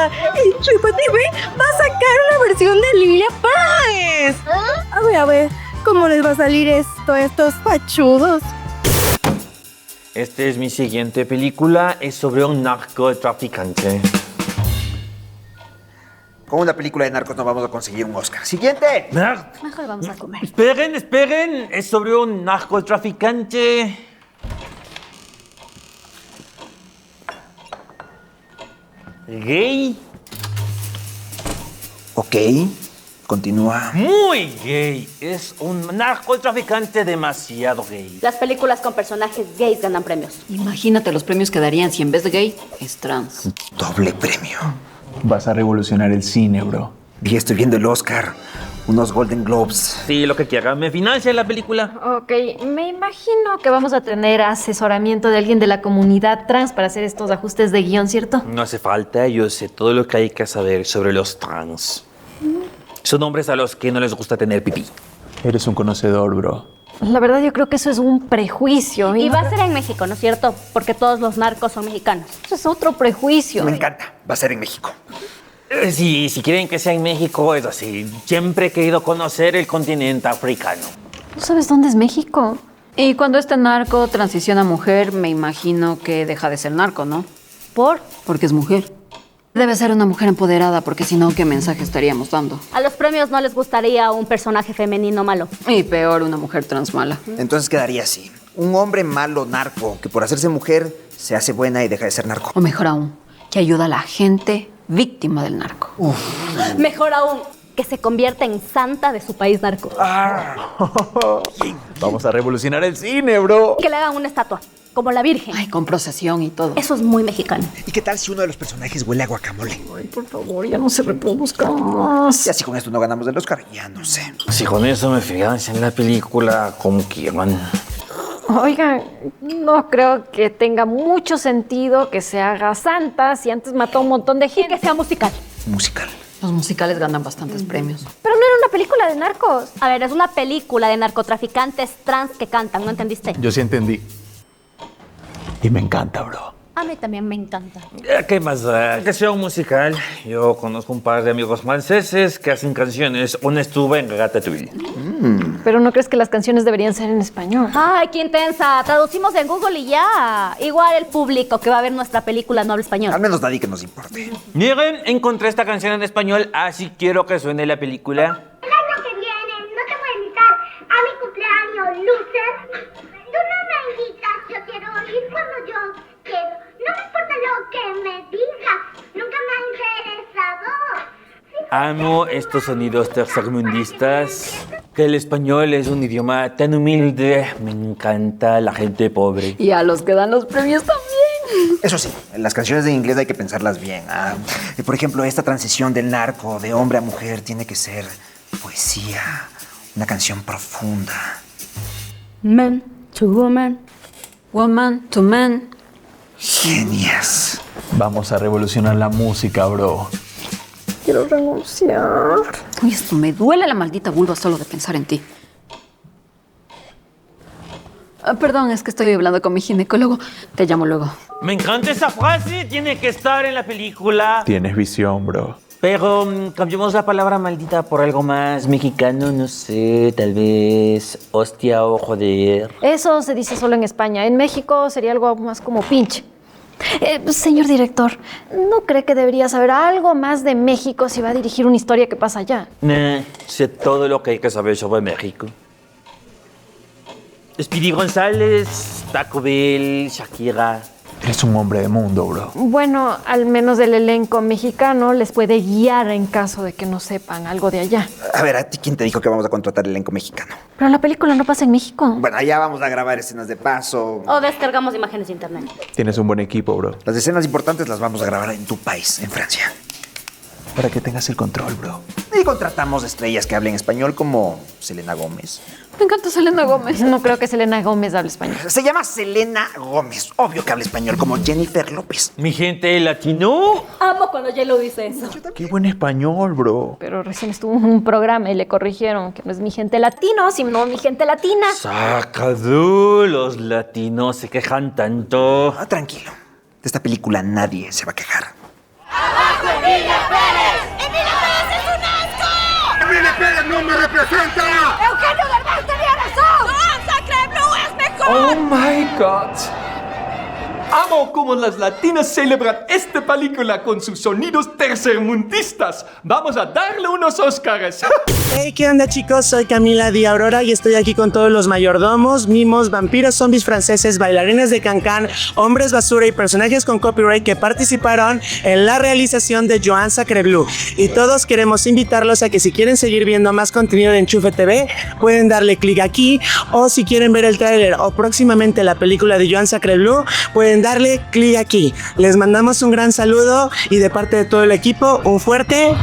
Hasta Chupa TV va a sacar una versión de Lilia Páez. A ver, ¿cómo les va a salir esto a estos pachudos? Esta es mi siguiente película, es sobre un narcotraficante. Con una película de narcos no vamos a conseguir un Oscar. ¡Siguiente! Mejor vamos a comer. Esperen, es sobre un narcotraficante. Gay. Ok, continúa. Muy gay. Es un narcotraficante demasiado gay. Las películas con personajes gays ganan premios. Imagínate los premios que darían si en vez de gay es trans. Doble premio. Vas a revolucionar el cine, bro. Y estoy viendo el Oscar. Unos Golden Globes. Sí, lo que quiera. ¿Me financia la película? Ok, me imagino que vamos a tener asesoramiento de alguien de la comunidad trans para hacer estos ajustes de guión, ¿cierto? No hace falta. Yo sé todo lo que hay que saber sobre los trans. Son hombres a los que no les gusta tener pipí. Eres un conocedor, bro. La verdad yo creo que eso es un prejuicio. Y va a ser en México, ¿no es cierto? Porque todos los narcos son mexicanos. Eso es otro prejuicio. Me encanta. Va a ser en México. Sí, si quieren que sea en México, es así. Siempre he querido conocer el continente africano. ¿No sabes dónde es México? Y cuando este narco transiciona a mujer, me imagino que deja de ser narco, ¿no? Porque es mujer. Debe ser una mujer empoderada, porque si no, ¿qué mensaje estaríamos dando? A los premios no les gustaría un personaje femenino malo. Y peor, una mujer trans mala. Entonces quedaría así. Un hombre malo narco que por hacerse mujer se hace buena y deja de ser narco. O mejor aún, que ayuda a la gente víctima del narco. Mejor aún, que se convierta en santa de su país narco. Vamos a revolucionar el cine, bro. Que le hagan una estatua, como la Virgen. Ay, con procesión y todo. Eso es muy mexicano. ¿Y qué tal si uno de los personajes huele a guacamole? Ay, por favor, ya no se reproduzca más. Y así con esto no ganamos el Oscar, ya no sé. Si con eso me financian la película, como quieran. Oigan, no creo que tenga mucho sentido que se haga santa si antes mató a un montón de Y gente. que sea musical. Musical. Los musicales ganan bastantes premios. Pero no era una película de narcos. A ver, es una película de narcotraficantes trans que cantan, ¿no entendiste? Yo sí entendí. Y me encanta, bro. A mí también me encanta. ¿Qué más da? Que sea un musical. Yo conozco un par de amigos franceses que hacen canciones. Una estuvo en Ratatouille. Pero ¿no crees que las canciones deberían ser en español? Ay, qué intensa. Traducimos en Google y ya. Igual el público que va a ver nuestra película no habla español. Al menos nadie que nos importe. Miren, encontré esta canción en español, así quiero que suene la película. El año que viene no te voy a invitar a mi cumpleaños, loser. Tú no me invitas, yo quiero ir cuando yo quiero. No me importa lo que me digas, nunca me ha interesado. Amo estos sonidos tercermundistas. Que el español es un idioma tan humilde. Me encanta la gente pobre. Y a los que dan los premios también. Eso sí, las canciones en inglés hay que pensarlas bien. Por ejemplo, esta transición del narco de hombre a mujer tiene que ser poesía, una canción profunda. Man to woman. Woman to man. Genias. Vamos a revolucionar la música, bro. Quiero renunciar. Uy, esto me duele la maldita vulva solo de pensar en ti. Perdón, es que estoy hablando con mi ginecólogo. Te llamo luego. Me encanta esa frase, tiene que estar en la película. Tienes visión, bro. Pero cambiamos la palabra maldita por algo más mexicano, no sé, tal vez hostia o joder. Eso se dice solo en España. En México sería algo más como pinche. Señor director, ¿no cree que debería saber algo más de México si va a dirigir una historia que pasa allá? Nah, sé todo lo que hay que saber sobre México. Speedy González, Taco Bell, Shakira. Eres un hombre de mundo, bro. Bueno, al menos el elenco mexicano les puede guiar en caso de que no sepan algo de allá. A ver, ¿a ti quién te dijo que vamos a contratar elenco mexicano? Pero la película no pasa en México. Bueno, allá vamos a grabar escenas de paso. O descargamos imágenes de internet. Tienes un buen equipo, bro. Las escenas importantes las vamos a grabar en tu país, en Francia. Para que tengas el control, bro. Y contratamos estrellas que hablen español como Selena Gómez. Me encanta Selena Gómez. No creo que Selena Gómez hable español. Se llama Selena Gómez. Obvio que habla español como Jennifer López. Mi gente latino. Amo cuando J-Lo dice eso. Qué buen español, bro. Pero recién estuvo en un programa y le corrigieron que no es mi gente latino, sino mi gente latina. Sacadú, los latinos se quejan tanto. Tranquilo. De esta película nadie se va a quejar. ¡Abajo el Emilio Pérez no me representa! ¡Eugenio Derbez tenía razón! ¡No, Sacre Blue es mejor! Oh my God. Amo cómo las latinas celebran esta película con sus sonidos tercermundistas. Vamos a darle unos Óscares. Hey, ¿qué onda, chicos? Soy Camila Di Aurora y estoy aquí con todos los mayordomos, mimos, vampiros, zombies franceses, bailarines de cancán, hombres basura y personajes con copyright que participaron en la realización de Joan Sacre Blue. Y todos queremos invitarlos a que si quieren seguir viendo más contenido de Enchufe TV, pueden darle clic aquí, o si quieren ver el tráiler o próximamente la película de Joan Sacre Blue, pueden darle clic aquí. Les mandamos un gran saludo y de parte de todo el equipo, un fuerte...